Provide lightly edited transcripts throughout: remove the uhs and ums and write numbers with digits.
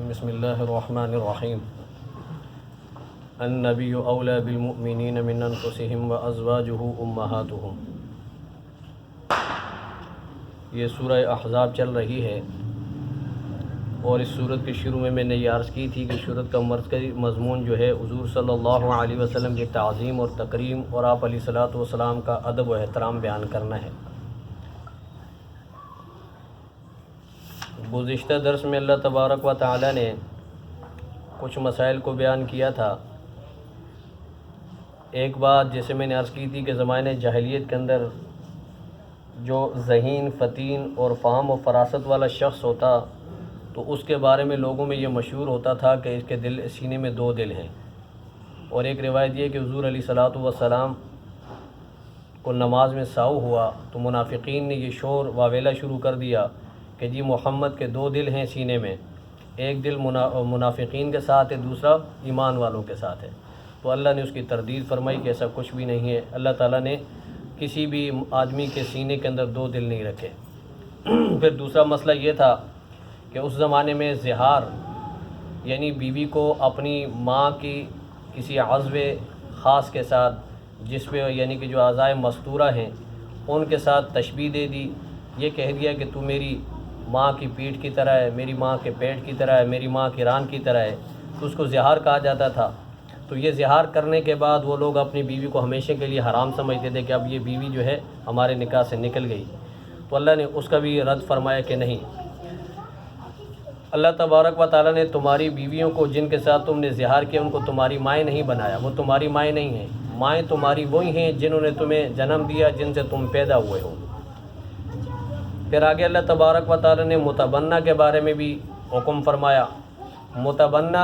بسم اللہ الرحمن الرحیم النبی اولی بالمؤمنین من انفسهم وازواجہ امہاتہم۔ یہ سورہ احزاب چل رہی ہے اور اس سورت کے شروع میں نے یہ عرض کی تھی کہ سورت کا مرکزی مضمون جو ہے حضور صلی اللہ علیہ وسلم کی تعظیم اور تکریم اور آپ علیہ الصلوۃ والسلام کا ادب و احترام بیان کرنا ہے۔ گزشتہ درس میں اللہ تبارک و تعالی نے کچھ مسائل کو بیان کیا تھا۔ ایک بات جیسے میں نے عرض کی تھی کہ زمانے جاہلیت کے اندر جو ذہین فتین اور فہم و فراست والا شخص ہوتا تو اس کے بارے میں لوگوں میں یہ مشہور ہوتا تھا کہ اس کے سینے میں دو دل ہیں۔ اور ایک روایت یہ کہ حضور علیہ الصلوۃ والسلام کو نماز میں ساؤ ہوا تو منافقین نے یہ شور واویلا شروع کر دیا کہ جی محمد کے دو دل ہیں سینے میں، ایک دل منافقین کے ساتھ ہے، دوسرا ایمان والوں کے ساتھ ہے۔ تو اللہ نے اس کی تردید فرمائی کہ ایسا کچھ بھی نہیں ہے، اللہ تعالیٰ نے کسی بھی آدمی کے سینے کے اندر دو دل نہیں رکھے۔ پھر دوسرا مسئلہ یہ تھا کہ اس زمانے میں زہار یعنی بیوی کو اپنی ماں کی کسی عضو خاص کے ساتھ جس پہ یعنی کہ جو اعضائے مستورہ ہیں ان کے ساتھ تشبیہ دے دی، یہ کہہ دیا کہ تو میری ماں کی پیٹھ کی طرح ہے، میری ماں کے پیٹ کی طرح ہے، میری ماں کی ران کی طرح ہے، تو اس کو زہار کہا جاتا تھا۔ تو یہ زہار کرنے کے بعد وہ لوگ اپنی بیوی کو ہمیشہ کے لیے حرام سمجھتے تھے کہ اب یہ بیوی جو ہے ہمارے نکاح سے نکل گئی۔ تو اللہ نے اس کا بھی رد فرمایا کہ نہیں، اللہ تبارک و تعالیٰ نے تمہاری بیویوں کو جن کے ساتھ تم نے زہار کیا ان کو تمہاری مائیں نہیں بنایا، وہ تمہاری مائیں نہیں ہیں، مائیں تمہاری وہی ہیں جنہوں نے تمہیں جنم دیا، جن سے تم پیدا ہوئے ہو۔ پھر آگے اللہ تبارک و تعالیٰ نے متبنہ کے بارے میں بھی حکم فرمایا۔ متبنہ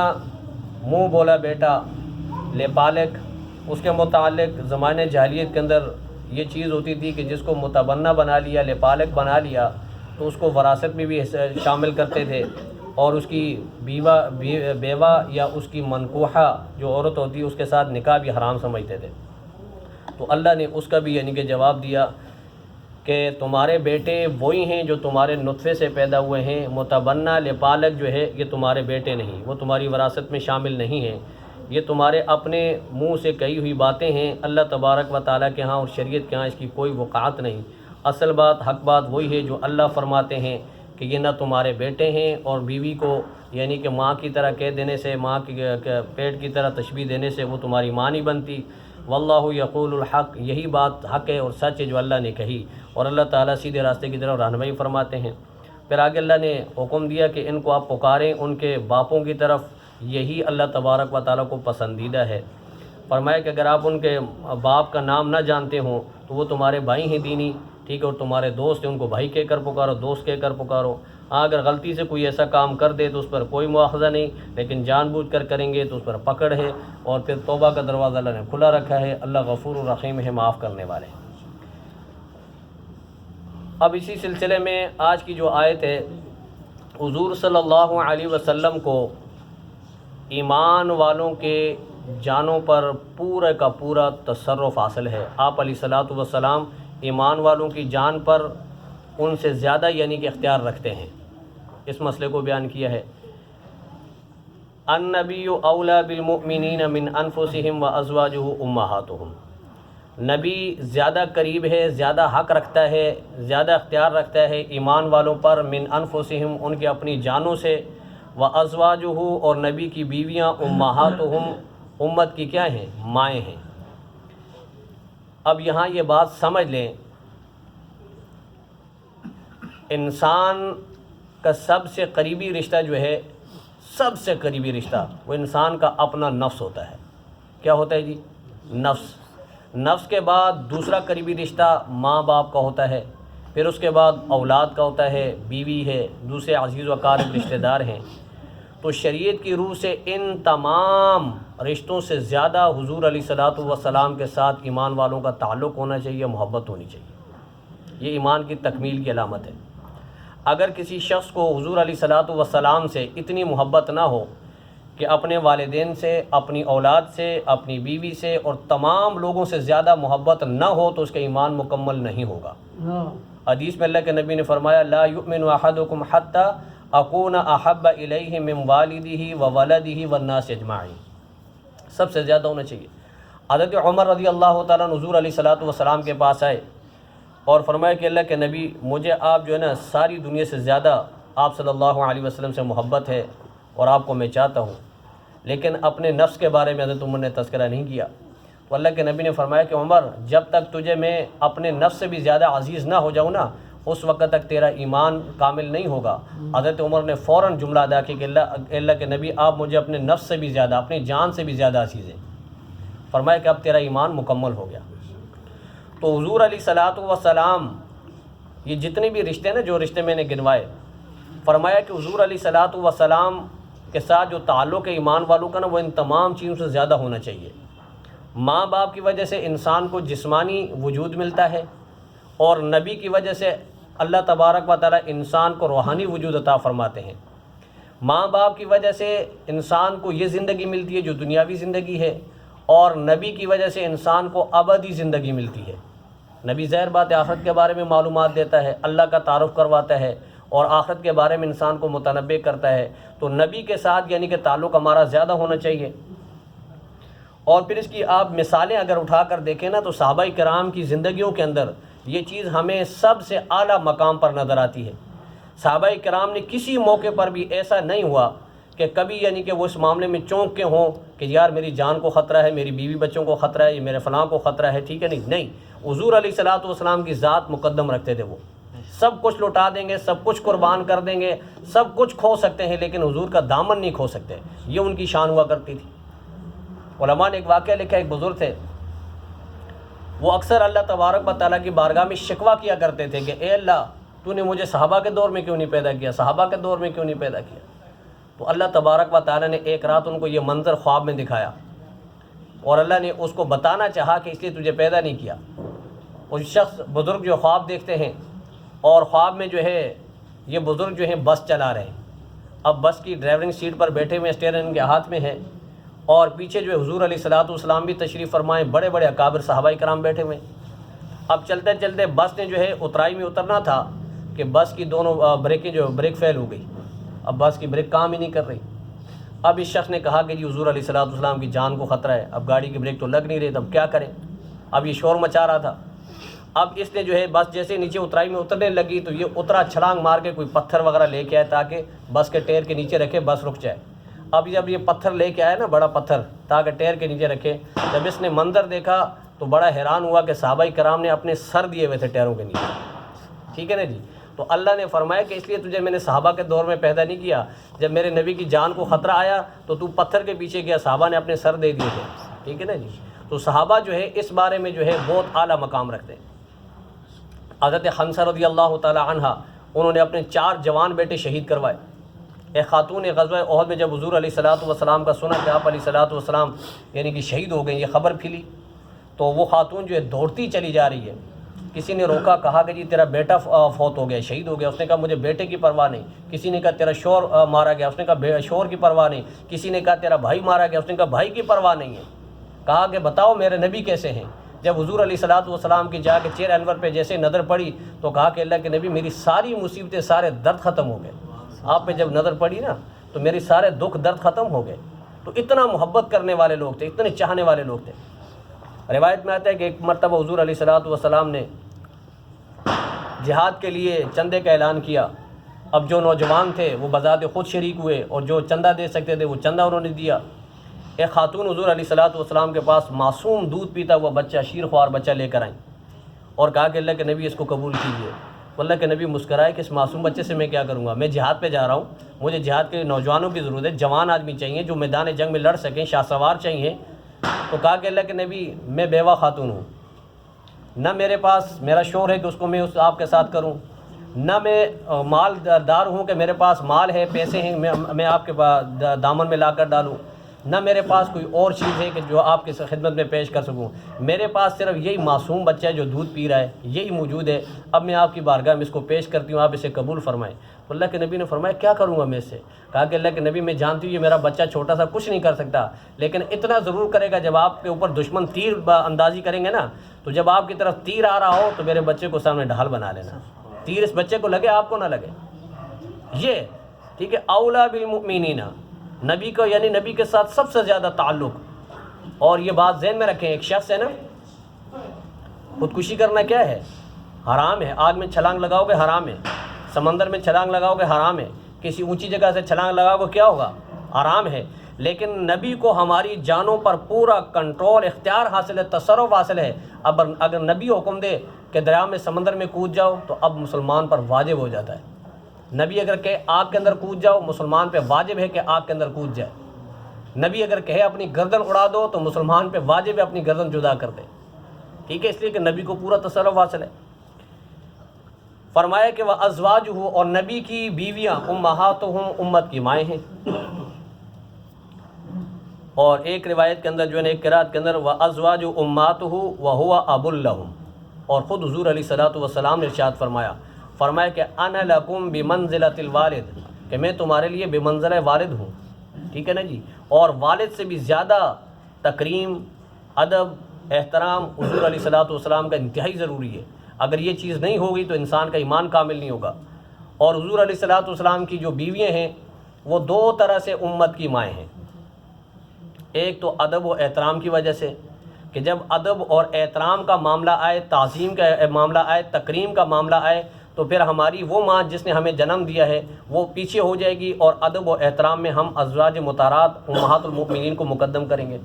منہ بولا بیٹا لپالک، اس کے متعلق زمانے جاہلیت کے اندر یہ چیز ہوتی تھی کہ جس کو متبنہ بنا لیا، لپالک بنا لیا تو اس کو وراثت میں بھی شامل کرتے تھے اور اس کی بیوہ یا اس کی منکوحہ جو عورت ہوتی ہے اس کے ساتھ نکاح بھی حرام سمجھتے تھے۔ تو اللہ نے اس کا بھی یعنی کہ جواب دیا کہ تمہارے بیٹے وہی ہیں جو تمہارے نطفے سے پیدا ہوئے ہیں، متبنہ لپالک جو ہے یہ تمہارے بیٹے نہیں، وہ تمہاری وراثت میں شامل نہیں ہیں، یہ تمہارے اپنے منہ سے کہی ہوئی باتیں ہیں، اللہ تبارک و تعالیٰ کے ہاں اور شریعت کے ہاں اس کی کوئی وقعت نہیں۔ اصل بات حق بات وہی ہے جو اللہ فرماتے ہیں کہ یہ نہ تمہارے بیٹے ہیں، اور بیوی کو یعنی کہ ماں کی طرح کہہ دینے سے، ماں کے پیٹ کی طرح تشبیہ دینے سے وہ تمہاری ماں نہیں بنتی۔ واللہ یقول الحق، یہی بات حق ہے اور سچ ہے جو اللہ نے کہی، اور اللہ تعالیٰ سیدھے راستے کی طرف رہنمائی فرماتے ہیں۔ پھر آگے اللہ نے حکم دیا کہ ان کو آپ پکاریں ان کے باپوں کی طرف، یہی اللہ تبارک و تعالیٰ کو پسندیدہ ہے۔ فرمایا کہ اگر آپ ان کے باپ کا نام نہ جانتے ہوں تو وہ تمہارے بھائی ہیں دینی، ٹھیک ہے، اور تمہارے دوست ہیں، ان کو بھائی کہہ کر پکارو، دوست کہہ کر پکارو۔ ہاں اگر غلطی سے کوئی ایسا کام کر دے تو اس پر کوئی مواخذہ نہیں، لیکن جان بوجھ کر کریں گے تو اس پر پکڑ ہے، اور پھر توبہ کا دروازہ اللہ نے کھلا رکھا ہے، اللہ غفور الرحیم ہے، معاف کرنے والے ہیں۔ اب اسی سلسلے میں آج کی جو آیت ہے، حضور صلی اللہ علیہ وسلم کو ایمان والوں کے جانوں پر پورا کا پورا تصرف حاصل ہے۔ آپ علیہ الصلوۃ والسلام ایمان والوں کی جان پر ان سے زیادہ یعنی کہ اختیار رکھتے ہیں۔ اس مسئلے کو بیان کیا ہے، النبی اولی بالمؤمنین من انفسهم وازواجہ امہاتہم، نبی زیادہ قریب ہے، زیادہ حق رکھتا ہے، زیادہ اختیار رکھتا ہے ایمان والوں پر، من انفسہم ان کے اپنی جانوں سے، وازواجہ اور نبی کی بیویاں، امہاتہم امت کی کیا ہیں؟ مائیں ہیں۔ اب یہاں یہ بات سمجھ لیں، انسان کا سب سے قریبی رشتہ جو ہے، سب سے قریبی رشتہ وہ انسان کا اپنا نفس ہوتا ہے۔ کیا ہوتا ہے جی؟ نفس۔ نفس کے بعد دوسرا قریبی رشتہ ماں باپ کا ہوتا ہے، پھر اس کے بعد اولاد کا ہوتا ہے، بیوی ہے، دوسرے عزیز و اقارب رشتہ دار ہیں۔ تو شریعت کی روح سے ان تمام رشتوں سے زیادہ حضور علیہ الصلوۃ والسلام کے ساتھ ایمان والوں کا تعلق ہونا چاہیے، محبت ہونی چاہیے۔ یہ ایمان کی تکمیل کی علامت ہے۔ اگر کسی شخص کو حضور علیہ الصلوۃ والسلام سے اتنی محبت نہ ہو کہ اپنے والدین سے، اپنی اولاد سے، اپنی بیوی سے اور تمام لوگوں سے زیادہ محبت نہ ہو تو اس کا ایمان مکمل نہیں ہوگا۔ حدیث میں اللہ کے نبی نے فرمایا لا یؤمن احدکم حتی اکون احب الیہ من والدہ و ولدہ والناس اجمعین، سب سے زیادہ ہونا چاہیے۔ حضرت عمر رضی اللہ تعالیٰ حضور علیہ السلام کے پاس آئے اور فرمایا کہ اللہ کے نبی، مجھے آپ جو ہے نا ساری دنیا سے زیادہ آپ صلی اللہ علیہ وسلم سے محبت ہے اور آپ کو میں چاہتا ہوں، لیکن اپنے نفس کے بارے میں حضرت عمر نے تذکرہ نہیں کیا۔ تو اللہ کے نبی نے فرمایا کہ عمر، جب تک تجھے میں اپنے نفس سے بھی زیادہ عزیز نہ ہو جاؤں نا، اس وقت تک تیرا ایمان کامل نہیں ہوگا۔ حضرت عمر نے فوراً جملہ ادا کیا کہ اللہ کے نبی، آپ مجھے اپنے نفس سے بھی زیادہ، اپنی جان سے بھی زیادہ عزیز ہیں۔ فرمایا کہ اب تیرا ایمان مکمل ہو گیا۔ تو حضور علیہ السلام یہ جتنے بھی رشتے نا، جو رشتے میں نے گنوائے، فرمایا کہ حضور علیہ السلام کے ساتھ جو تعلق ہے ایمان والوں کا نا، وہ ان تمام چیزوں سے زیادہ ہونا چاہیے۔ ماں باپ کی وجہ سے انسان کو جسمانی وجود ملتا ہے، اور نبی کی وجہ سے اللہ تبارک و تعالی انسان کو روحانی وجود عطا فرماتے ہیں۔ ماں باپ کی وجہ سے انسان کو یہ زندگی ملتی ہے جو دنیاوی زندگی ہے، اور نبی کی وجہ سے انسان کو ابدی زندگی ملتی ہے۔ نبی ظاہر بات ہے آخرت کے بارے میں معلومات دیتا ہے، اللہ کا تعارف کرواتا ہے، اور آخرت کے بارے میں انسان کو متنبع کرتا ہے۔ تو نبی کے ساتھ یعنی کہ تعلق ہمارا زیادہ ہونا چاہیے۔ اور پھر اس کی آپ مثالیں اگر اٹھا کر دیکھیں نا، تو صحابہ کرام کی زندگیوں کے اندر یہ چیز ہمیں سب سے اعلیٰ مقام پر نظر آتی ہے۔ صحابہ کرام نے کسی موقع پر بھی ایسا نہیں ہوا کہ کبھی یعنی کہ وہ اس معاملے میں چونک کے ہوں کہ یار میری جان کو خطرہ ہے، میری بیوی بچوں کو خطرہ ہے، یہ میرے فلاں کو خطرہ ہے، ٹھیک ہے نہیں، حضور علیہ السلام کی ذات مقدم رکھتے تھے۔ وہ سب کچھ لوٹا دیں گے، سب کچھ قربان کر دیں گے، سب کچھ کھو سکتے ہیں، لیکن حضور کا دامن نہیں کھو سکتے، یہ ان کی شان ہوا کرتی تھی۔ علماء نے ایک واقعہ لکھا، ایک بزرگ تھے، وہ اکثر اللہ تبارک و تعالیٰ کی بارگاہ میں شکوہ کیا کرتے تھے کہ اے اللہ، تو نے مجھے صحابہ کے دور میں کیوں نہیں پیدا کیا، صحابہ کے دور میں کیوں نہیں پیدا کیا۔ تو اللہ تبارک و تعالیٰ نے ایک رات ان کو یہ منظر خواب میں دکھایا، اور اللہ نے اس کو بتانا چاہا کہ اس لیے تجھے پیدا نہیں کیا۔ اس شخص بزرگ جو خواب دیکھتے ہیں، اور خواب میں جو ہے یہ بزرگ جو ہیں بس چلا رہے ہیں، اب بس کی ڈرائیورنگ سیٹ پر بیٹھے ہوئے، اسٹیئرنگ ان کے ہاتھ میں ہے، اور پیچھے جو ہے حضور علیہ السلام بھی تشریف فرمائے، بڑے بڑے اکابر صحابہ کرام بیٹھے ہوئے۔ اب چلتے چلتے بس نے جو ہے اترائی میں اترنا تھا کہ بس کی دونوں بریکیں جو بریک فیل ہو گئی، اب بس کی بریک کام ہی نہیں کر رہی۔ اب اس شخص نے کہا کہ جی حضور علیہ السلام کی جان کو خطرہ ہے، اب گاڑی کی بریک تو لگ نہیں رہی، اب کیا کریں۔ اب یہ شور مچا رہا تھا۔ اب اس نے جو ہے بس جیسے نیچے اترائی میں اترنے لگی تو یہ اترا، چھلانگ مار کے کوئی پتھر وغیرہ لے کے آئے تاکہ بس کے ٹائر کے نیچے رکھے، بس رک جائے۔ اب جب یہ پتھر لے کے آیا نا، بڑا پتھر تاکہ ٹائر کے نیچے رکھے، جب اس نے منظر دیکھا تو بڑا حیران ہوا کہ صحابہ کرام نے اپنے سر دیے ہوئے تھے ٹائروں کے نیچے، ٹھیک ہے نا جی۔ تو اللہ نے فرمایا کہ اس لیے تجھے میں نے صحابہ کے دور میں پیدا نہیں کیا، جب میرے نبی کی جان کو خطرہ آیا تو پتھر کے پیچھے گیا، صحابہ نے اپنے سر دے دیے تھے، ٹھیک ہے نا جی۔ تو صحابہ جو ہے اس بارے میں جو ہے بہت اعلیٰ مقام رکھتے ہیں۔ حضرت حمزہ رضی اللہ تعالی عنہ، انہوں نے اپنے 4 جوان بیٹے شہید کروائے۔ ایک خاتون غزوہ احد میں جب حضور علیہ السلام کا سنا کہ آپ علیہ السلام یعنی کہ شہید ہو گئے، یہ خبر پھیلی، تو وہ خاتون جو ہے دوڑتی چلی جا رہی ہے۔ کسی نے روکا، کہا کہ جی تیرا بیٹا فوت ہو گیا، شہید ہو گیا۔ اس نے کہا مجھے بیٹے کی پرواہ نہیں۔ کسی نے کہا تیرا شور مارا گیا، اس نے کہا شور کی پرواہ نہیں۔ کسی نے کہا تیرا بھائی مارا گیا، اس نے کہا بھائی کی پرواہ نہیں ہے۔ کہا کہ بتاؤ میرے نبی کیسے ہیں۔ جب حضور علیہ السلام کی جا کے چہرہ انور پہ جیسے نظر پڑی تو کہا کہ اللہ کے نبی میری ساری مصیبتیں، سارے درد ختم ہو گئے، آپ پہ جب نظر پڑی نا تو میری سارے دکھ درد ختم ہو گئے۔ تو اتنا محبت کرنے والے لوگ تھے، اتنے چاہنے والے لوگ تھے۔ روایت میں آتا ہے کہ ایک مرتبہ حضور علیہ السلام نے جہاد کے لیے چندے کا اعلان کیا۔ اب جو نوجوان تھے وہ بذات خود شریک ہوئے، اور جو چندہ دے سکتے تھے وہ چندہ انہوں نے دیا۔ ایک خاتون حضور علیہ السلام کے پاس معصوم دودھ پیتا ہوا بچہ، شیر خوار بچہ لے کر آئیں، اور کہا کہ اللہ کے نبی اس کو قبول کیجیے۔ اللہ کے نبی مسکرائے کہ اس معصوم بچے سے میں کیا کروں گا، میں جہاد پہ جا رہا ہوں، مجھے جہاد کے نوجوانوں کی ضرورت ہے، جوان آدمی چاہیے جو میدان جنگ میں لڑ سکیں، شاہ سوار چاہیے۔ تو کہا کہ اللہ کے نبی میں بیوہ خاتون ہوں، نہ میرے پاس میرا شوہر ہے کہ اس کو میں آپ کے ساتھ کروں، نہ میں مال دار ہوں کہ میرے پاس مال ہے، پیسے ہیں میں آپ کے دامن میں لا کر ڈالوں، نہ میرے پاس کوئی اور چیز ہے کہ جو آپ کی خدمت میں پیش کر سکوں، میرے پاس صرف یہی معصوم بچہ ہے جو دودھ پی رہا ہے، یہی موجود ہے، اب میں آپ کی بارگاہ میں اس کو پیش کرتی ہوں، آپ اسے قبول فرمائیں۔ تو اللہ کے نبی نے فرمایا کیا کروں گا میں اس سے؟ کہا کہ اللہ کے نبی میں جانتی ہوں یہ میرا بچہ چھوٹا سا کچھ نہیں کر سکتا، لیکن اتنا ضرور کرے گا جب آپ کے اوپر دشمن تیر اندازی کریں گے نا، تو جب آپ کی طرف تیر آ رہا ہو تو میرے بچے کو سامنے ڈھال بنا لینا، تیر اس بچے کو لگے آپ کو نہ لگے۔ یہ ٹھیک ہے، اولا بالمؤمنین، نبی کو یعنی نبی کے ساتھ سب سے زیادہ تعلق. اور یہ بات ذہن میں رکھیں، ایک شخص ہے نا، خودکشی کرنا کیا ہے؟ حرام ہے. آگ میں چھلانگ لگاؤ گے حرام ہے، سمندر میں چھلانگ لگاؤ گے حرام ہے، کسی اونچی جگہ سے چھلانگ لگاؤ گے کیا ہوگا؟ حرام ہے. لیکن نبی کو ہماری جانوں پر پورا کنٹرول، اختیار حاصل ہے، تصرف حاصل ہے. اب اگر نبی حکم دے کہ دریا میں سمندر میں کود جاؤ تو اب مسلمان پر واجب ہو جاتا ہے. نبی اگر کہے آگ کے اندر کود جاؤ، مسلمان پہ واجب ہے کہ آگ کے اندر کود جائے. نبی اگر کہے اپنی گردن اڑا دو تو مسلمان پہ واجب ہے اپنی گردن جدا کر دے. ٹھیک ہے، اس لیے کہ نبی کو پورا تصرف حاصل ہے. فرمایا کہ وہ ازواج ہو، اور نبی کی بیویاں امہاتہم، امت کی مائیں ہیں. اور ایک روایت کے اندر جو ہے نا، ایک قرات کے اندر وَأَزْوَاجُ أُمَّهَاتُهُ وَهُوَ أَبٌ لَهُمْ، اور خود حضور علیہ الصلوۃ والسلام نے ارشاد فرمایا کہ انا لکم بمنزلۃ الوالد، کہ میں تمہارے لیے بمنزلہ والد ہوں. ٹھیک ہے نا جی. اور والد سے بھی زیادہ تکریم، ادب، احترام حضور علیہ الصلوۃ والسلام کا انتہائی ضروری ہے. اگر یہ چیز نہیں ہوگی تو انسان کا ایمان کامل نہیں ہوگا. اور حضور علیہ الصلوۃ والسلام کی جو بیویاں ہیں وہ دو طرح سے امت کی مائیں ہیں. ایک تو ادب و احترام کی وجہ سے، کہ جب ادب اور احترام کا معاملہ آئے، تعظیم کا معاملہ آئے، تکریم کا معاملہ آئے، تو پھر ہماری وہ ماں جس نے ہمیں جنم دیا ہے وہ پیچھے ہو جائے گی، اور ادب و احترام میں ہم ازواج مطہرات امہات المؤمنین کو مقدم کریں گے.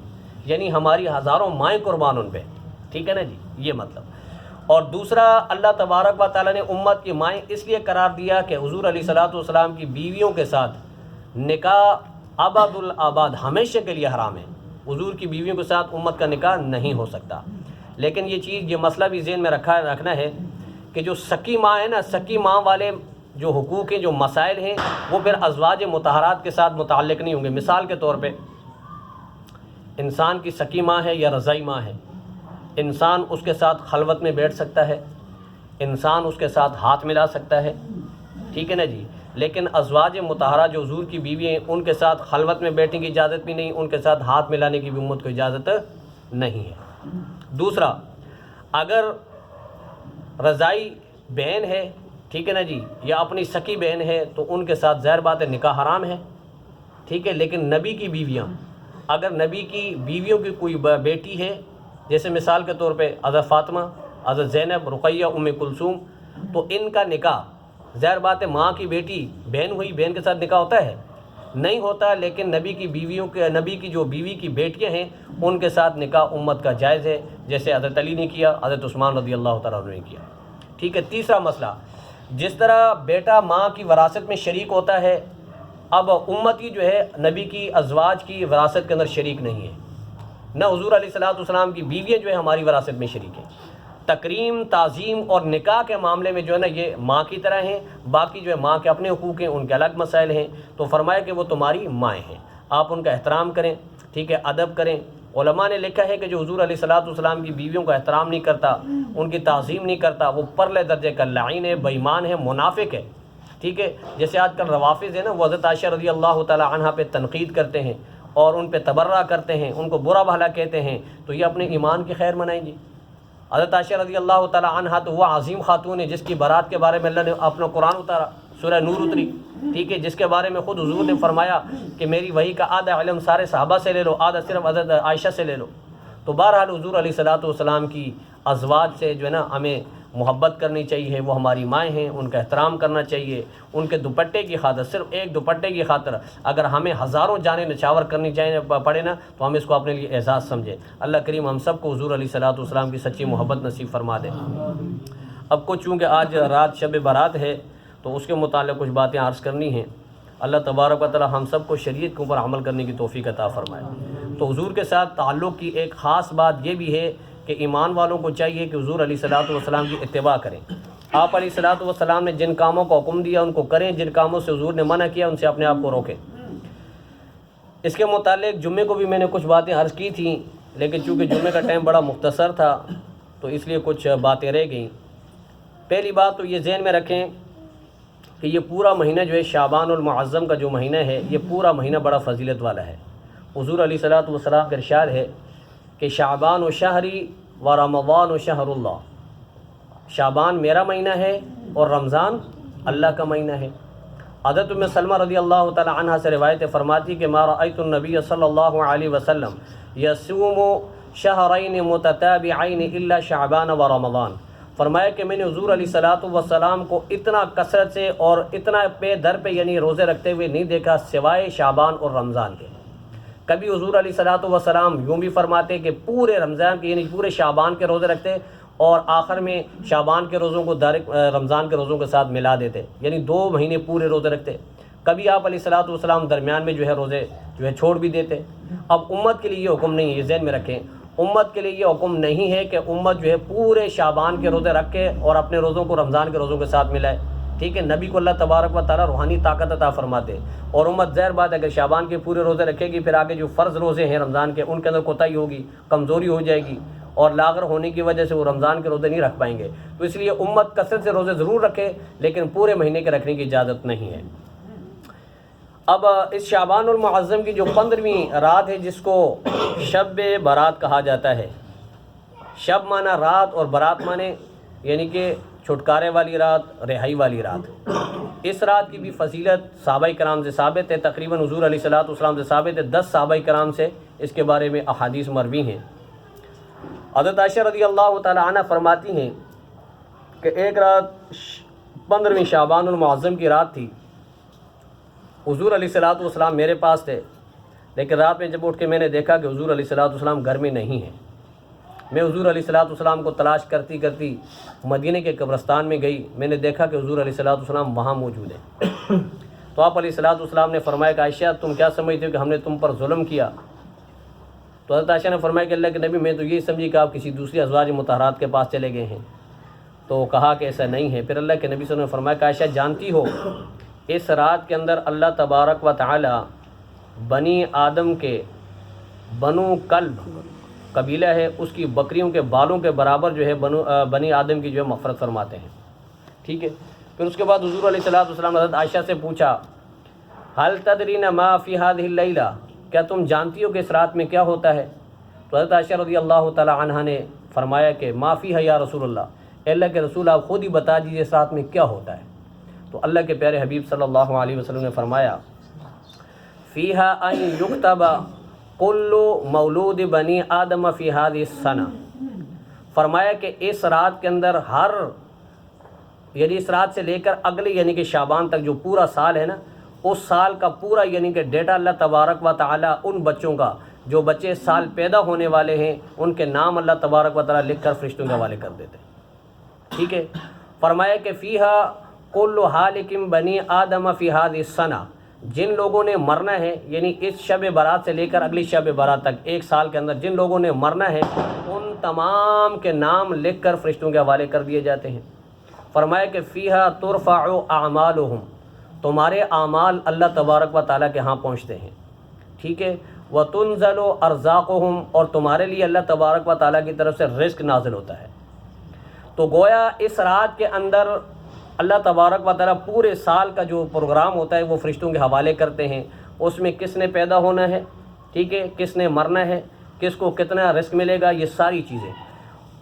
یعنی ہماری ہزاروں مائیں قربان ان پہ. ٹھیک ہے نا جی، یہ مطلب. اور دوسرا، اللہ تبارک و تعالیٰ نے امت کی مائیں اس لیے قرار دیا کہ حضور علیہ الصلوۃ والسلام کی بیویوں کے ساتھ نکاح ابد الآباد ہمیشہ کے لیے حرام ہے. حضور کی بیویوں کے ساتھ امت کا نکاح نہیں ہو سکتا. لیکن یہ مسئلہ بھی ذہن میں رکھنا ہے کہ جو سکی ماں ہے نا، سکی ماں والے جو حقوق ہیں، جو مسائل ہیں، وہ پھر ازواج مطہرات کے ساتھ متعلق نہیں ہوں گے. مثال کے طور پہ انسان کی سکی ماں ہے یا رضائی ماں ہے، انسان اس کے ساتھ خلوت میں بیٹھ سکتا ہے، انسان اس کے ساتھ ہاتھ ملا سکتا ہے. ٹھیک ہے نا جی. لیکن ازواج مطہرہ جو حضور کی بیوی ہیں، ان کے ساتھ خلوت میں بیٹھنے کی اجازت بھی نہیں، ان کے ساتھ ہاتھ ملانے کی بھی امت کو اجازت نہیں ہے. دوسرا، اگر رضائی بہن ہے، ٹھیک ہے نا جی، یا اپنی سکی بہن ہے، تو ان کے ساتھ ظاہر بات ہے نکاح حرام ہے. ٹھیک ہے. لیکن نبی کی بیویاں، اگر نبی کی بیویوں کی کوئی بیٹی ہے، جیسے مثال کے طور پہ حضرت فاطمہ، حضرت زینب، رقیہ، ام کلثوم، تو ان کا نکاح ظاہر بات ہے ماں کی بیٹی بہن ہوئی، بہن کے ساتھ نکاح ہوتا ہے؟ نہیں ہوتا. لیکن نبی کی جو بیوی کی بیٹیاں ہیں ان کے ساتھ نکاح امت کا جائز ہے، جیسے حضرت علی نے کیا، حضرت عثمان رضی اللہ تعالیٰ عنہ نے کیا. ٹھیک ہے. تیسرا مسئلہ، جس طرح بیٹا ماں کی وراثت میں شریک ہوتا ہے، اب امتی جو ہے نبی کی ازواج کی وراثت کے اندر شریک نہیں ہے. نہ حضور علیہ الصلوۃ والسلام کی بیویاں جو ہے ہماری وراثت میں شریک ہیں. تکریم، تعظیم اور نکاح کے معاملے میں جو ہے نا یہ ماں کی طرح ہیں. باقی جو ہے ماں کے اپنے حقوق ہیں، ان کے الگ مسائل ہیں. تو فرمایا کہ وہ تمہاری مائیں ہیں، آپ ان کا احترام کریں. ٹھیک ہے. ادب کریں. علماء نے لکھا ہے کہ جو حضور علیہ الصلوۃ والسلام کی بیویوں کا احترام نہیں کرتا، ان کی تعظیم نہیں کرتا، وہ پرلے درجے کا لعین ہے، بے ایمان ہے، منافق ہے. ٹھیک ہے. جیسے آج کل روافض ہیں نا، وہ حضرت عائشہ رضی اللہ تعالی عنہا پہ تنقید کرتے ہیں اور ان پہ تبرہ کرتے ہیں، ان کو برا بھلا کہتے ہیں، تو یہ اپنے ایمان کی خیر منائیں گی. حضرت عائشہ رضی اللہ تعالی عنہا تو وہ عظیم خاتون ہے جس کی برات کے بارے میں اللہ نے اپنا قرآن اتارا، سورہ نور اتری. ٹھیک ہے. جس کے بارے میں خود حضور نے فرمایا کہ میری وحی کا آدھا علم سارے صحابہ سے لے لو، آدھا صرف حضرت عائشہ سے لے لو. تو بہرحال حضور علیہ الصلوۃ والسلام کی ازواج سے جو ہے نا ہمیں محبت کرنی چاہیے. وہ ہماری مائیں ہیں، ان کا احترام کرنا چاہیے. ان کے دوپٹے کی خاطر، صرف ایک دوپٹے کی خاطر اگر ہمیں ہزاروں جانیں نچھاور کرنی پڑے نا، تو ہم اس کو اپنے لیے اعزاز سمجھیں. اللہ کریم ہم سب کو حضور علیہ الصلوۃ والسلام کی سچی محبت نصیب فرما دے. اب کو چونکہ آج رات شب برات ہے تو اس کے متعلق کچھ باتیں عرض کرنی ہیں. اللہ تبارک و تعالی ہم سب کو شریعت کے اوپر عمل کرنے کی توفیق عطا فرمائے. تو حضور کے ساتھ تعلق کی ایک خاص بات یہ بھی ہے کہ ایمان والوں کو چاہیے کہ حضور علیہ الصلوۃ والسلام کی اتباع کریں. آپ علیہ الصلوۃ والسلام نے جن کاموں کا حکم دیا ان کو کریں، جن کاموں سے حضور نے منع کیا ان سے اپنے آپ کو روکیں. اس کے متعلق جمعے کو بھی میں نے کچھ باتیں عرض کی تھیں، لیکن چونکہ جمعے کا ٹائم بڑا مختصر تھا تو اس لیے کچھ باتیں رہ گئیں. پہلی بات تو یہ ذہن میں رکھیں کہ یہ پورا مہینہ جو ہے شعبان المعظم کا جو مہینہ ہے، یہ پورا مہینہ بڑا فضیلت والا ہے. حضور علیہ الصلوۃ والسلام کا ارشاد ہے کہ شعبان و شہری و رمضان و شہر اللہ، شعبان میرا مہینہ ہے اور رمضان اللہ کا مہینہ ہے. حضرت ام سلمہ رضی اللہ تعالی عنہ سے روایت فرماتی کہ ما رأیت النبی صلی اللہ علیہ وسلم یصوم شہرین متتابعین الا شعبان و رمضان، فرمایا کہ میں نے حضور علیہ الصلوۃ والسلام کو اتنا کثرت سے اور اتنا پہ در پہ یعنی روزے رکھتے ہوئے نہیں دیکھا سوائے شعبان اور رمضان کے۔ کبھی حضور علیہ الصلوۃ والسلام یوں بھی فرماتے کہ پورے رمضان کے یعنی پورے شعبان کے روزے رکھتے اور آخر میں شعبان کے روزوں کو رمضان کے روزوں کے ساتھ ملا دیتے، یعنی 2 مہینے پورے روزے رکھتے۔ کبھی آپ علیہ الصلوۃ والسلام درمیان میں جو ہے روزے جو ہے چھوڑ بھی دیتے۔ اب امت کے لیے یہ حکم نہیں ہے، یہ ذہن میں رکھیں، امت کے لیے یہ حکم نہیں ہے کہ امت جو ہے پورے شعبان کے روزے رکھ کے اور اپنے روزوں کو رمضان کے روزوں کے ساتھ ملائے۔ ٹھیک ہے، نبی کو اللہ تبارک و تعالیٰ روحانی طاقت عطا فرماتے، اور امت ظاہر بات ہے اگر شعبان کے پورے روزے رکھے گی، پھر آگے جو فرض روزے ہیں رمضان کے ان کے اندر کوتاہی ہوگی، کمزوری ہو جائے گی، اور لاغر ہونے کی وجہ سے وہ رمضان کے روزے نہیں رکھ پائیں گے۔ تو اس لیے امت کثرت سے روزے ضرور رکھے، لیکن پورے مہینے کے رکھنے کی اجازت نہیں ہے۔ اب اس شعبان المعظم کی جو 15ویں رات ہے جس کو شب برات کہا جاتا ہے، شب معنی رات اور برات معنی یعنی کہ چھٹکارے والی رات، رہائی والی رات۔ اس رات کی بھی فضیلت صحابہ کرام سے ثابت ہے، تقریباً حضور علیہ الصلوۃ والسلام سے ثابت ہے، 10 صحابہ کرام سے اس کے بارے میں احادیث مروی ہیں۔ حضرت عائشہ رضی اللہ تعالی عنہ فرماتی ہیں کہ ایک رات 15ویں شعبان المعظم کی رات تھی، حضور علیہ الصلوۃ والسلام میرے پاس تھے، لیکن رات میں جب اٹھ کے میں نے دیکھا کہ حضور علیہ الصلوۃ والسلام گھر میں نہیں ہیں۔ میں حضور علیہ الصلوۃ والسلام کو تلاش کرتی کرتی مدینہ کے قبرستان میں گئی، میں نے دیکھا کہ حضور علیہ الصلوۃ والسلام وہاں موجود ہیں۔ تو آپ علیہ الصلوۃ والسلام نے فرمایا کہ عائشہ تم کیا سمجھتے ہو کہ ہم نے تم پر ظلم کیا؟ تو حضرت عائشہ نے فرمایا کہ اللہ کے نبی میں تو یہ سمجھی کہ آپ کسی دوسری ازواج مطہرات کے پاس چلے گئے ہیں۔ تو کہا کہ ایسا نہیں ہے۔ پھر اللہ کے نبی صلی اللہ علیہ وسلم نے فرمایا کہ عائشہ جانتی ہو اس رات کے اندر اللہ تبارک و تعالی بنی آدم کے بنو کلب قبیلہ ہے اس کی بکریوں کے بالوں کے برابر جو ہے بنی آدم کی جو ہے مغفرت فرماتے ہیں۔ ٹھیک ہے، پھر اس کے بعد حضور علیہ الصلوۃ والسلام نے حضرت عائشہ سے پوچھا هل تدرین ما فی هذه اللیلہ، کیا تم جانتی ہو کہ اس رات میں کیا ہوتا ہے؟ تو حضرت عائشہ رضی اللہ تعالی عنہ نے فرمایا کہ ما فیہا یا رسول اللہ، اے اللہ کے رسول آپ خود ہی بتا دیجیے اس رات میں کیا ہوتا ہے۔ تو اللہ کے پیارے حبیب صلی اللہ علیہ وسلم نے فرمایا فیہا ان یکتب کل مولود بنی آدم فی هذه السنہ، فرمایا کہ اس رات کے اندر ہر یعنی اس رات سے لے کر اگلے یعنی کہ شعبان تک جو پورا سال ہے نا، اس سال کا پورا یعنی کہ ڈیٹا اللہ تبارک و تعالیٰ ان بچوں کا جو بچے سال پیدا ہونے والے ہیں ان کے نام اللہ تبارک و تعالیٰ لکھ کر فرشتوں کے حوالے کر دیتے ہیں۔ ٹھیک ہے، فرمایا کہ فیہا کل حالک بنی آدم فی هذه السنہ، جن لوگوں نے مرنا ہے یعنی اس شب برات سے لے کر اگلی شب برات تک ایک سال کے اندر جن لوگوں نے مرنا ہے ان تمام کے نام لکھ کر فرشتوں کے حوالے کر دیے جاتے ہیں۔ فرمایا کہ فیہا ترفع اعمالہم، تمہارے اعمال اللہ تبارک و تعالیٰ کے ہاں پہنچتے ہیں۔ ٹھیک ہے، وتنزل ارزاقہم، اور تمہارے لیے اللہ تبارک و تعالیٰ کی طرف سے رزق نازل ہوتا ہے۔ تو گویا اس رات کے اندر اللہ تبارک و تعالیٰ پورے سال کا جو پروگرام ہوتا ہے وہ فرشتوں کے حوالے کرتے ہیں، اس میں کس نے پیدا ہونا ہے، ٹھیک ہے، کس نے مرنا ہے، کس کو کتنا رزق ملے گا، یہ ساری چیزیں۔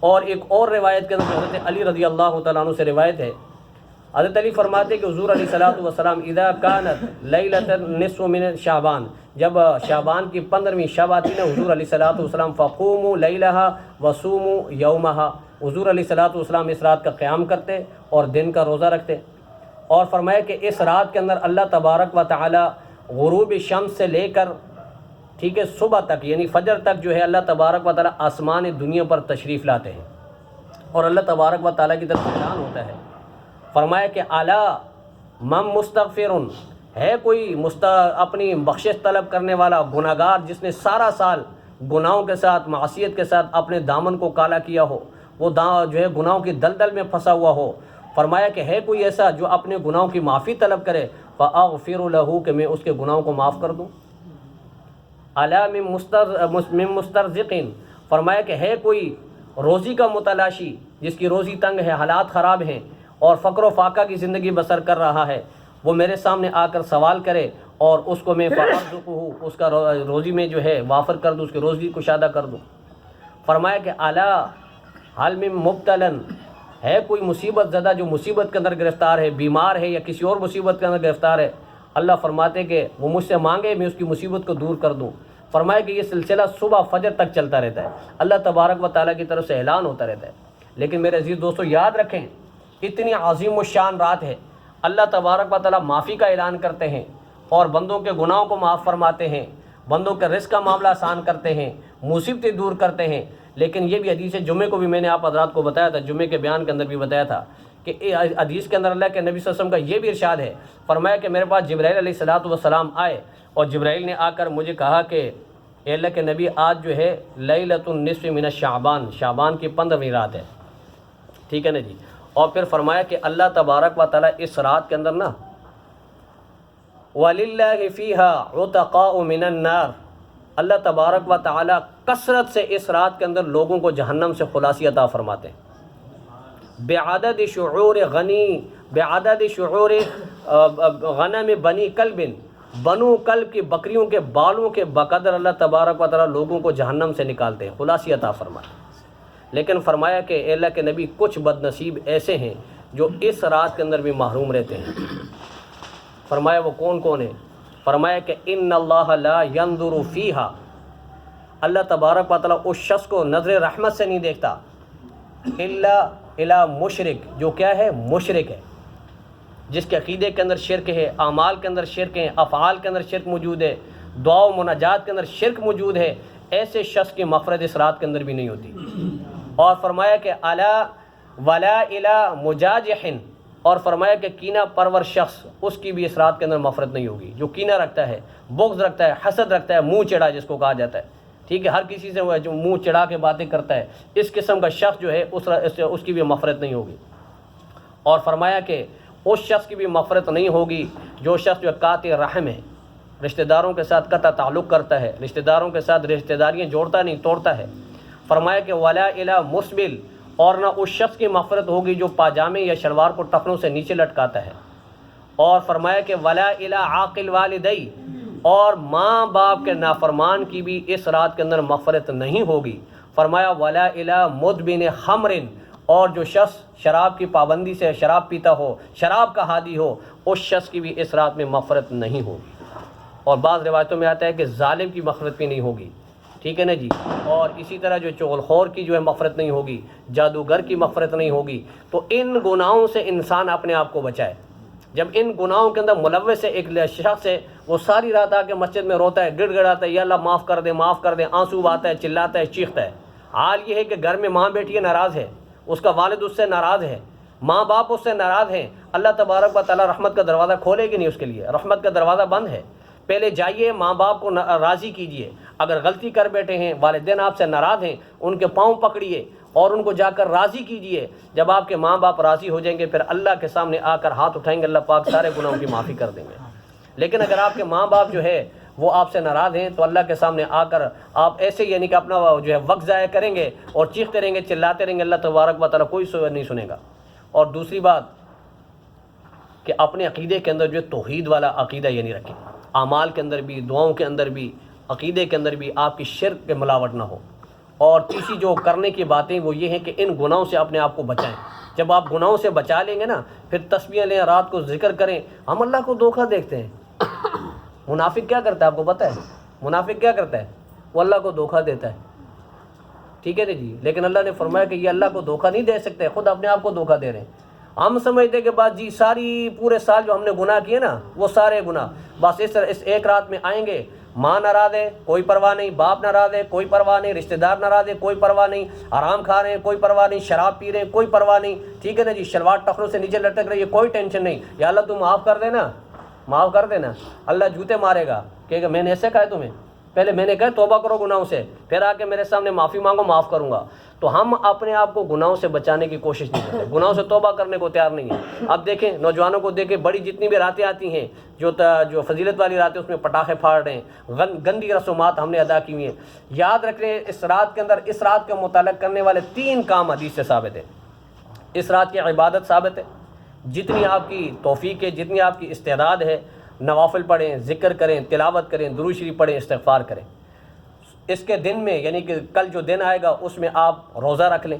اور ایک اور روایت کے اندر حضرت علی رضی اللہ تعالیٰ عنہ سے روایت ہے، حضرت علی فرماتے کہ حضور علیہ الصلوۃ والسلام اذا كانت لیلۃ النصف من شعبان، جب شعبان کی 15ویں شب آتی نا حضور علیہ الصلوۃ والسلام فقوموا لیلہا وصوموا یومہا، حضور علیہ الصلوۃ والسلام اس رات کا قیام کرتے اور دن کا روزہ رکھتے، اور فرمایا کہ اس رات کے اندر اللہ تبارک و تعالی غروب شمس سے لے کر ٹھیک ہے صبح تک یعنی فجر تک جو ہے اللہ تبارک و تعالی آسمان دنیا پر تشریف لاتے ہیں، اور اللہ تبارک و تعالی کی طرف سے اعلان ہوتا ہے، فرمایا کہ اعلیٰ من مستغفر، ہے کوئی اپنی بخشش طلب کرنے والا گناہگار جس نے سارا سال گناہوں کے ساتھ معصیت کے ساتھ اپنے دامن کو کالا کیا ہو، وہ جو ہے گناہوں کی دلدل میں پھنسا ہوا ہو، فرمایا کہ ہے کوئی ایسا جو اپنے گناہوں کی معافی طلب کرے فاغفر له، کہ میں اس کے گناہوں کو معاف کر دوں۔ اعلیٰ من مسترزق، فرمایا کہ ہے کوئی روزی کا متلاشی جس کی روزی تنگ ہے، حالات خراب ہیں اور فقر و فاقہ کی زندگی بسر کر رہا ہے، وہ میرے سامنے آ کر سوال کرے اور اس کو میں فارزقہ، اس کا روزی میں جو ہے وافر کر دوں، اس کی روزی کشادہ کر دوں۔ فرمایا کہ اعلیٰ حل من مبتلا، ہے کوئی مصیبت زدہ جو مصیبت کے اندر گرفتار ہے، بیمار ہے یا کسی اور مصیبت کے اندر گرفتار ہے، اللہ فرماتے کہ وہ مجھ سے مانگے میں اس کی مصیبت کو دور کر دوں۔ فرمایا کہ یہ سلسلہ صبح فجر تک چلتا رہتا ہے، اللہ تبارک و تعالیٰ کی طرف سے اعلان ہوتا رہتا ہے۔ لیکن میرے عزیز دوستو یاد رکھیں، اتنی عظیم الشان رات ہے، اللہ تبارک و تعالیٰ معافی کا اعلان کرتے ہیں اور بندوں کے گناہوں کو معاف فرماتے ہیں، بندوں کے رزق کا معاملہ آسان کرتے ہیں، مصیبتیں دور کرتے ہیں۔ لیکن یہ بھی حدیث جمعے کو بھی میں نے آپ حضرات کو بتایا تھا، جمعے کے بیان کے اندر بھی بتایا تھا کہ حدیث کے اندر اللہ کے نبی صلی اللہ علیہ وسلم کا یہ بھی ارشاد ہے، فرمایا کہ میرے پاس جبرائیل علیہ السلام آئے اور جبرائیل نے آ کر مجھے کہا کہ اے اللہ کے نبی آج جو ہے لیلۃ النصف من الشعبان، شعبان کی 15ویں رات ہے، ٹھیک ہے نا جی۔ اور پھر فرمایا کہ اللہ تبارک و تعالیٰ اس رات کے اندر نا وَلِلَّهِ فِيهَا عُتَقَاءُ مِنَ النَّارِ، اللہ تبارک و تعالیٰ کثرت سے اس رات کے اندر لوگوں کو جہنم سے خلاصی عطا فرماتے ہیں، بعدد شعور غنم بنی کلب، بنو کلب کی بکریوں کے بالوں کے بقدر اللہ تبارک و تعالیٰ لوگوں کو جہنم سے نکالتے ہیں، خلاصی عطا فرماتے ہیں۔ لیکن فرمایا کہ اے اللہ کے نبی کچھ بد نصیب ایسے ہیں جو اس رات کے اندر بھی محروم رہتے ہیں۔ فرمایا وہ کون کون ہے؟ فرمایا کہ ان اللہ لا ينظر فیہا، اللہ تبارک و تعالیٰ اس شخص کو نظر رحمت سے نہیں دیکھتا، الا الی مشرک، جو کیا ہے؟ مشرک ہے، جس کے عقیدے کے اندر شرک ہے، اعمال کے اندر شرک ہے، افعال کے اندر شرک موجود ہے، دعا و مناجات کے اندر شرک موجود ہے، ایسے شخص کی مغفرت اس رات کے اندر بھی نہیں ہوتی۔ اور فرمایا کہ الا ولا الی مجاجح، اور فرمایا کہ کینہ پرور شخص اس کی بھی اس رات کے اندر مغفرت نہیں ہوگی، جو کینہ رکھتا ہے، بغض رکھتا ہے، حسد رکھتا ہے، منہ چڑھا جس کو کہا جاتا ہے، ٹھیک ہے، ہر کسی سے وہ ہے جو منہ چڑھا کے باتیں کرتا ہے، اس قسم کا شخص جو ہے اس کی بھی مغفرت نہیں ہوگی۔ اور فرمایا کہ اس شخص کی بھی مغفرت نہیں ہوگی جو شخص جو قاطع رحم ہے، رشتہ داروں کے ساتھ قطع تعلق کرتا ہے، رشتہ داروں کے ساتھ رشتہ داریاں جوڑتا نہیں، توڑتا ہے۔ فرمایا کہ ولا الی مسبل، اور نہ اس شخص کی مغفرت ہوگی جو پاجامے یا شلوار کو ٹخنوں سے نیچے لٹکاتا ہے۔ اور فرمایا کہ ولا الی عاقل والدی، اور ماں باپ کے نافرمان کی بھی اس رات کے اندر مغفرت نہیں ہوگی۔ فرمایا ولا الی مدمن خمر، اور جو شخص شراب کی پابندی سے شراب پیتا ہو، شراب کا حادی ہو، اس شخص کی بھی اس رات میں مغفرت نہیں ہوگی۔ اور بعض روایتوں میں آتا ہے کہ ظالم کی مغفرت بھی نہیں ہوگی، ٹھیک ہے نا جی۔ اور اسی طرح جو چغل خور کی جو ہے مغفرت نہیں ہوگی، جادوگر کی مغفرت نہیں ہوگی۔ تو ان گناہوں سے انسان اپنے آپ کو بچائے۔ جب ان گناہوں کے اندر ملوث ہے ایک شخص ہے، وہ ساری رات آ کے مسجد میں روتا ہے، گڑ گڑاتا ہے، یا اللہ معاف کر دے معاف کر دے، آنسو بہاتا ہے، چلاتا ہے، چیختا ہے۔ حال یہ ہے کہ گھر میں ماں بیٹی ناراض ہے، اس کا والد اس سے ناراض ہے، ماں باپ اس سے ناراض ہیں، اللہ تبارک و تعالیٰ رحمت کا دروازہ کھولے گی نہیں اس کے لیے، رحمت کا دروازہ بند ہے۔ پہلے جائیے ماں باپ کو راضی کیجئے، اگر غلطی کر بیٹھے ہیں، والدین آپ سے ناراض ہیں، ان کے پاؤں پکڑیے اور ان کو جا کر راضی کیجئے۔ جب آپ کے ماں باپ راضی ہو جائیں گے پھر اللہ کے سامنے آ کر ہاتھ اٹھائیں گے، اللہ پاک سارے گناہوں کی معافی کر دیں گے۔ لیکن اگر آپ کے ماں باپ جو ہے وہ آپ سے ناراض ہیں تو اللہ کے سامنے آ کر آپ ایسے یعنی کہ اپنا جو ہے وقت ضائع کریں گے اور چیختے رہیں گے، چلاتے رہیں گے، اللہ تبارک و تعالیٰ کوئی نہیں سنے گا۔ اور دوسری بات کہ اپنے عقیدے کے اندر جو توحید والا عقیدہ یعنی رکھیں، اعمال کے اندر بھی، دعاؤں کے اندر بھی، عقیدے کے اندر بھی آپ کی شرک پہ ملاوٹ نہ ہو۔ اور تیسری جو کرنے کی باتیں وہ یہ ہیں کہ ان گناہوں سے اپنے آپ کو بچائیں۔ جب آپ گناہوں سے بچا لیں گے نا، پھر تسبیح لیں، رات کو ذکر کریں۔ ہم اللہ کو دھوکہ دیکھتے ہیں۔ منافق کیا کرتا ہے آپ کو پتہ ہے؟ منافق کیا کرتا ہے؟ وہ اللہ کو دھوکہ دیتا ہے، ٹھیک ہے جی۔ لیکن اللہ نے فرمایا کہ یہ اللہ کو دھوکہ نہیں دے سکتے، خود اپنے آپ کو دھوکہ دے رہے ہیں۔ ہم سمجھتے کہ بس جی ساری پورے سال جو ہم نے گناہ کیے نا وہ سارے گناہ بس اس ایک رات میں آئیں گے۔ ماں ناراض ہے کوئی پرواہ نہیں، باپ ناراض ہے کوئی پرواہ نہیں، رشتہ دار ناراض ہے کوئی پرواہ نہیں، حرام کھا رہے ہیں کوئی پرواہ نہیں، شراب پی رہے ہیں کوئی پرواہ نہیں، ٹھیک ہے نا جی، شلوار ٹخنوں سے نیچے لٹک رہی ہے کوئی ٹینشن نہیں، یا اللہ تم معاف کر دینا، معاف کر دینا۔ اللہ جوتے مارے گا کہ میں نے ایسے کہا ہے تمہیں، پہلے میں نے کہا توبہ کرو گناہوں سے، پھر آ کے میرے سامنے معافی مانگو، معاف کروں گا۔ تو ہم اپنے آپ کو گناہوں سے بچانے کی کوشش نہیں کرتے، گناہوں سے توبہ کرنے کو تیار نہیں ہے۔ اب دیکھیں نوجوانوں کو دیکھیں، بڑی جتنی بھی راتیں آتی ہیں جو فضیلت والی راتیں اس میں پٹاخے پھاڑ رہے ہیں، گندی رسومات ہم نے ادا کی ہوئی ہیں۔ یاد رکھ لیں اس رات کے اندر اس رات کے متعلق کرنے والے 3 کام حدیث سے ثابت ہیں۔ اس رات کی عبادت ثابت ہے، جتنی آپ کی توفیق ہے، جتنی آپ کی استعداد ہے، نوافل پڑھیں، ذکر کریں، تلاوت کریں، درود شریف پڑھیں، استغفار کریں۔ اس کے دن میں یعنی کہ کل جو دن آئے گا اس میں آپ روزہ رکھ لیں،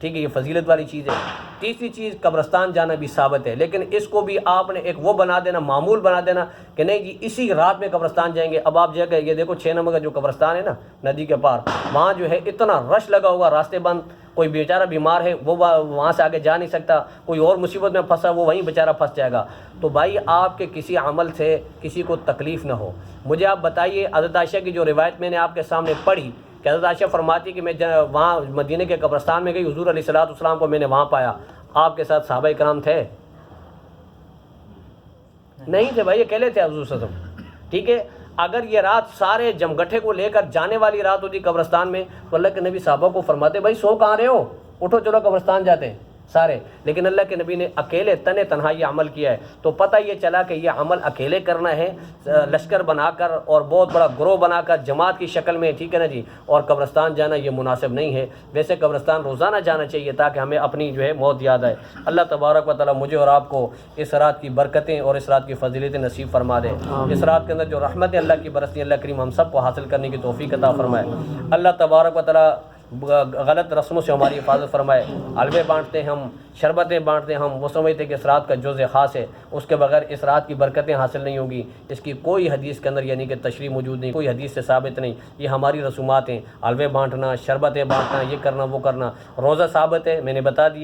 ٹھیک ہے، یہ فضیلت والی چیز ہے۔ تیسری چیز قبرستان جانا بھی ثابت ہے، لیکن اس کو بھی آپ نے ایک وہ بنا دینا، معمول بنا دینا کہ نہیں جی اسی رات میں قبرستان جائیں گے۔ اب آپ جگہ یہ دیکھو 6 نمبر کا جو قبرستان ہے نا ندی کے پار، وہاں جو ہے اتنا رش لگا ہوا، راستے بند، کوئی بیچارہ بیمار ہے وہ وہاں سے آگے جا نہیں سکتا، کوئی اور مصیبت میں پھنسا وہ وہیں بیچارہ پھنس جائے گا۔ تو بھائی آپ کے کسی عمل سے کسی کو تکلیف نہ ہو۔ مجھے آپ بتائیے حضرت عائشہ کی جو روایت میں نے آپ کے سامنے پڑھی کہ حضرت عائشہ فرماتی کہ میں وہاں مدینہ کے قبرستان میں گئی، حضور علیہ السلام کو میں نے وہاں پایا، آپ کے ساتھ صحابہ کرام تھے؟ نہیں تھے بھائی، اکیلے تھے حضور صلی اللہ علیہ وسلم، ٹھیک ہے۔ اگر یہ رات سارے جمگٹھے کو لے کر جانے والی رات ہوتی قبرستان میں تو اللہ کے نبی صحابہ کو فرماتے بھائی سو کہاں رہے ہو، اٹھو چلو قبرستان جاتے ہیں سارے، لیکن اللہ کے نبی نے اکیلے تنہا یہ عمل کیا ہے۔ تو پتہ یہ چلا کہ یہ عمل اکیلے کرنا ہے، لشکر بنا کر اور بہت بڑا گروہ بنا کر جماعت کی شکل میں، ٹھیک ہے نا جی، اور قبرستان جانا یہ مناسب نہیں ہے۔ ویسے قبرستان روزانہ جانا چاہیے تاکہ ہمیں اپنی جو ہے موت یاد آئے۔ اللہ تبارک و تعالیٰ مجھے اور آپ کو اس رات کی برکتیں اور اس رات کی فضیلتیں نصیب فرما دے۔ اس رات کے اندر جو رحمتیں اللہ کی برستی، اللہ کریم ہم سب کو حاصل کرنے کی توفیق عطا فرمائے۔ اللہ تبارک و تعالیٰ غلط رسموں سے ہماری حفاظت فرمائے۔ حلوے بانٹتے ہم، شربتیں بانٹتے ہم، وہ سمجھتے کہ اس رات کا جزء خاص ہے، اس کے بغیر اس رات کی برکتیں حاصل نہیں ہوگی۔ اس کی کوئی حدیث کے اندر یعنی کہ تشریح موجود نہیں، کوئی حدیث سے ثابت نہیں، یہ ہماری رسومات ہیں۔ حلوے بانٹنا، شربتیں بانٹنا، یہ کرنا وہ کرنا، روزہ ثابت ہے، میں نے بتا دیا۔